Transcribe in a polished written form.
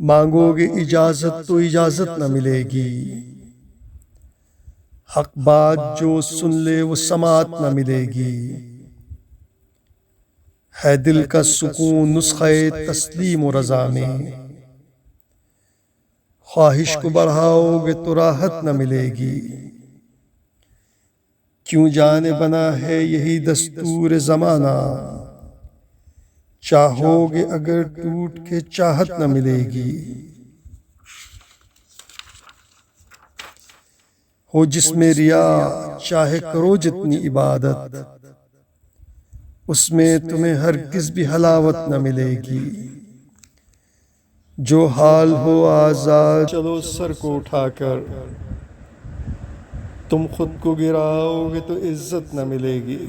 مانگو گے اجازت تو اجازت نہ ملے گی، حق بات جو سن لے وہ سماعت نہ ملے گی، ہے دل کا سکون نسخہ تسلیم و رضا میں، خواہش کو بڑھاؤ گے تو راحت نہ ملے گی، کیوں جانے بنا ہے یہی دستور زمانہ، چاہو گے اگر ٹوٹ کے چاہت نہ ملے گی، ہو جس میں ریا چاہے کرو جتنی عبادت، اس میں تمہیں ہرگز بھی حلاوت نہ ملے گی، جو حال ہو آزاد چلو سر کو اٹھا کر، تم خود کو گراؤ گے تو عزت نہ ملے گی۔